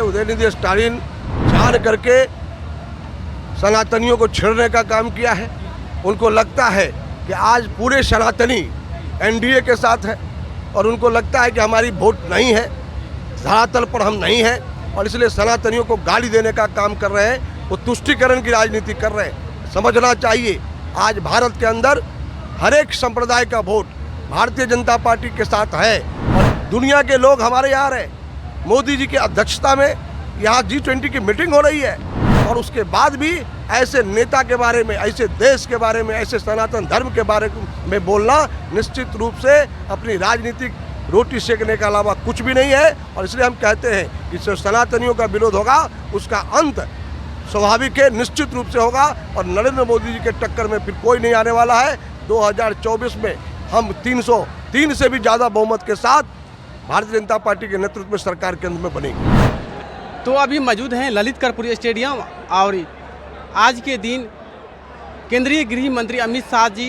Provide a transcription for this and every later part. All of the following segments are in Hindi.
उदयनिधि स्टालिन जान करके सनातनियों को छेड़ने का काम किया है। उनको लगता है कि आज पूरे सनातनी एनडीए के साथ है और उनको लगता है कि हमारी वोट नहीं है, धरातल पर हम नहीं हैं और इसलिए सनातनियों को गाली देने का काम कर रहे हैं। वो तुष्टीकरण की राजनीति कर रहे हैं। समझना चाहिए आज भारत के अंदर हर एक संप्रदाय का वोट भारतीय जनता पार्टी के साथ है और दुनिया के लोग हमारे यहाँ रहे। मोदी जी की अध्यक्षता में यहाँ G20 की मीटिंग हो रही है और उसके बाद भी ऐसे नेता के बारे में, ऐसे देश के बारे में, ऐसे सनातन धर्म के बारे में बोलना निश्चित रूप से अपनी राजनीतिक रोटी सेकने के अलावा कुछ भी नहीं है। और इसलिए हम कहते हैं कि जो सनातनियों का विरोध होगा उसका अंत स्वाभाविक है, निश्चित रूप से होगा और नरेंद्र मोदी जी के टक्कर में फिर कोई नहीं आने वाला है। 2024 में हम 303 से भी ज़्यादा बहुमत के साथ भारतीय जनता पार्टी के नेतृत्व में सरकार केंद्र में बनेगी। तो अभी मौजूद हैं ललित कर्पूरी स्टेडियम और आज के दिन केंद्रीय गृह मंत्री अमित शाह जी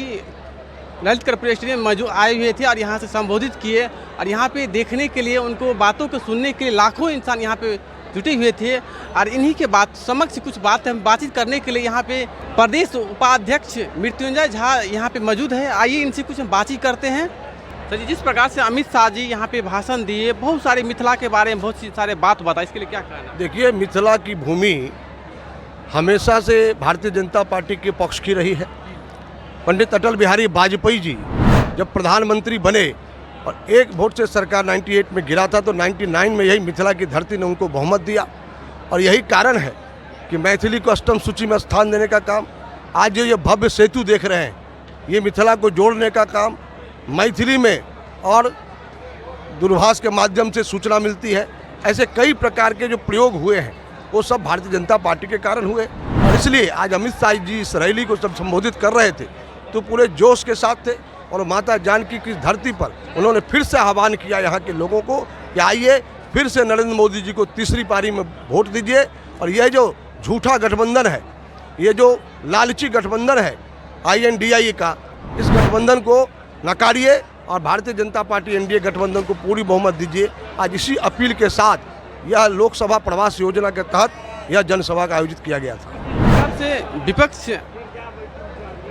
ललित कर्पूरी स्टेडियम मौजूद आए हुए थे और यहाँ से संबोधित किए और यहाँ पे देखने के लिए, उनको बातों को सुनने के लिए लाखों इंसान यहाँ पे जुटे हुए थे। और इन्हीं के समक्ष कुछ बातचीत करने के लिए यहाँ पे प्रदेश उपाध्यक्ष मृत्युंजय झा यहाँ पे मौजूद है। आइए इनसे कुछ बातचीत करते हैं। सर जी, जिस प्रकार से अमित शाह जी यहाँ पे भाषण दिए, बहुत सारे मिथिला के बारे में बहुत सारे बात बताए, इसके लिए क्या कहना? देखिए, मिथिला की भूमि हमेशा से भारतीय जनता पार्टी के पक्ष की रही है। पंडित अटल बिहारी वाजपेयी जी जब प्रधानमंत्री बने और एक वोट से सरकार 98 में गिरा था तो 99 में यही मिथिला की धरती ने उनको बहुमत दिया और यही कारण है कि मैथिली को अष्टम सूची में स्थान देने का काम, आज जो ये भव्य सेतु देख रहे हैं, ये मिथिला को जोड़ने का काम, मैथिली में और दूरभाष के माध्यम से सूचना मिलती है। ऐसे कई प्रकार के जो प्रयोग हुए हैं वो सब भारतीय जनता पार्टी के कारण हुए और इसलिए आज अमित शाह जी इस रैली को जब संबोधित कर रहे थे तो पूरे जोश के साथ थे और माता जानकी की धरती पर उन्होंने फिर से आह्वान किया यहाँ के लोगों को कि आइए फिर से नरेंद्र मोदी जी को तीसरी पारी में वोट दीजिए और यह जो झूठा गठबंधन है, ये जो लालची गठबंधन है INDIA का, इस गठबंधन को नकारिए और भारतीय जनता पार्टी एनडीए गठबंधन को पूरी बहुमत दीजिए। आज इसी अपील के साथ यह लोकसभा प्रवास योजना के तहत यह जनसभा का आयोजित किया गया था। से विपक्ष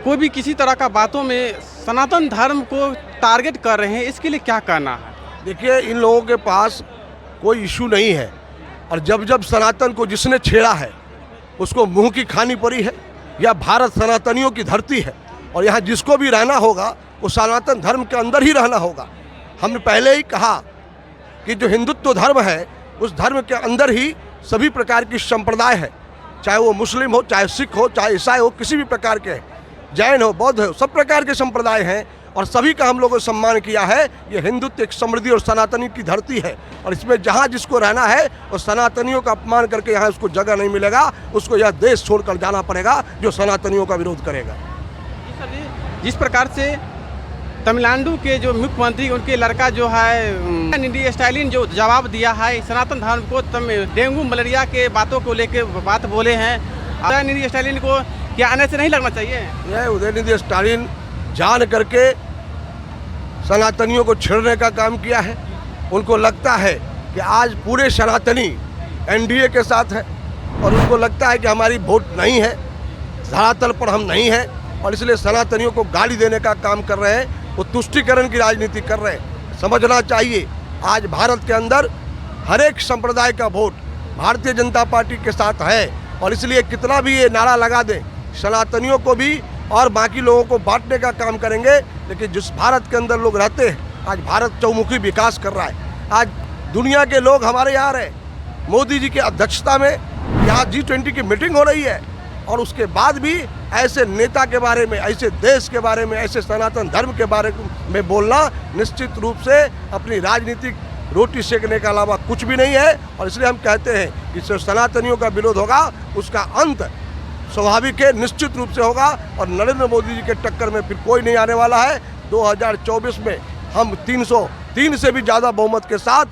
कोई भी किसी तरह का बातों में सनातन धर्म को टारगेट कर रहे हैं, इसके लिए क्या कहना है? देखिए, इन लोगों के पास कोई इशू नहीं है और जब जब सनातन को जिसने छेड़ा है उसको मुंह की खानी पड़ी है। यह भारत सनातनियों की धरती है और यहाँ जिसको भी रहना होगा वो सनातन धर्म के अंदर ही रहना होगा। हमने पहले ही कहा कि जो हिंदुत्व धर्म है उस धर्म के अंदर ही सभी प्रकार की संप्रदाय है, चाहे वो मुस्लिम हो, चाहे सिख हो, चाहे ईसाई हो, किसी भी प्रकार के, जैन हो, बौद्ध हो, सब प्रकार के संप्रदाय हैं और सभी का हम लोगों ने सम्मान किया है। ये हिंदुत्व एक समृद्धि और सनातनी की धरती है और इसमें जहाँ जिसको रहना है और सनातनियों का अपमान करके यहाँ उसको जगह नहीं मिलेगा, उसको यह देश छोड़कर जाना पड़ेगा जो सनातनियों का विरोध करेगा। जिस प्रकार से तमिलनाडु के जो मुख्यमंत्री, उनके लड़का जो है उदयनिधि स्टालिन जो जवाब दिया है सनातन धर्म को, डेंगू मलेरिया के बातों को लेकर बात बोले हैं, उदयनिधि स्टालिन को क्या आने से नहीं लगना चाहिए? यह उदयनिधि स्टालिन जान करके सनातनियों को छेड़ने का काम किया है। उनको लगता है कि आज पूरे सनातनी एनडीए के साथ है और उनको लगता है कि हमारी वोट नहीं है, धरातल पर हम नहीं हैं और इसलिए सनातनियों को गाली देने का काम कर रहे हैं। वो तुष्टीकरण की राजनीति कर रहे हैं। समझना चाहिए आज भारत के अंदर हर एक संप्रदाय का वोट भारतीय जनता पार्टी के साथ है और इसलिए कितना भी ये नारा लगा दें, सनातनियों को भी और बाकी लोगों को बांटने का काम करेंगे, लेकिन जिस भारत के अंदर लोग रहते हैं, आज भारत चौमुखी विकास कर रहा है। आज दुनिया के लोग हमारे यहाँ रहे। मोदी जी की अध्यक्षता में यहाँ G20 की मीटिंग हो रही है और उसके बाद भी ऐसे नेता के बारे में, ऐसे देश के बारे में, ऐसे सनातन धर्म के बारे में बोलना निश्चित रूप से अपनी राजनीतिक रोटी सेकने के अलावा कुछ भी नहीं है। और इसलिए हम कहते हैं कि जो सनातनियों का विरोध होगा उसका अंत स्वाभाविक है, निश्चित रूप से होगा और नरेंद्र मोदी जी के टक्कर में फिर कोई नहीं आने वाला है। 2024 में हम 303 से भी ज़्यादा बहुमत के साथ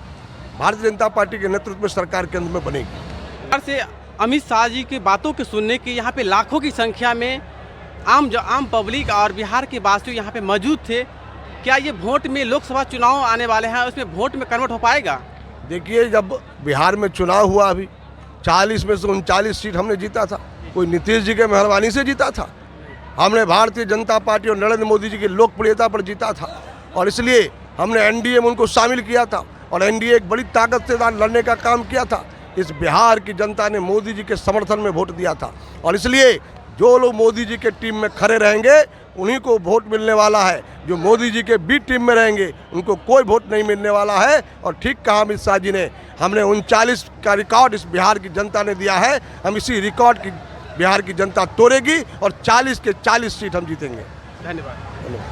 भारतीय जनता पार्टी के नेतृत्व में सरकार केंद्र में बनेगी। से अमित शाह जी की बातों के सुनने के यहाँ पे लाखों की संख्या में आम पब्लिक और बिहार के वासी यहाँ पे मौजूद थे। क्या ये वोट में, लोकसभा चुनाव आने वाले हैं, उसमें वोट में कन्वर्ट हो पाएगा? देखिए, जब बिहार में चुनाव हुआ अभी 40 में से 39 सीट हमने जीता था। कोई नीतीश जी के मेहरबानी से जीता था? हमने भारतीय जनता पार्टी और नरेंद्र मोदी जी की लोकप्रियता पर जीता था, और इसलिए हमने एनडीए में उनको शामिल किया था और एनडीए एक बड़ी ताकत से लड़ने का काम किया था। इस बिहार की जनता ने मोदी जी के समर्थन में वोट दिया था, और इसलिए जो लोग मोदी जी के टीम में खड़े रहेंगे उन्हीं को वोट मिलने वाला है। जो मोदी जी के बी टीम में रहेंगे उनको कोई वोट नहीं मिलने वाला है। और ठीक कहा अमित शाह जी ने, हमने 39 का रिकॉर्ड इस बिहार की जनता ने दिया है। हम इसी रिकॉर्ड की बिहार की जनता तोड़ेगी और 40 के 40 सीट हम जीतेंगे। धन्यवाद।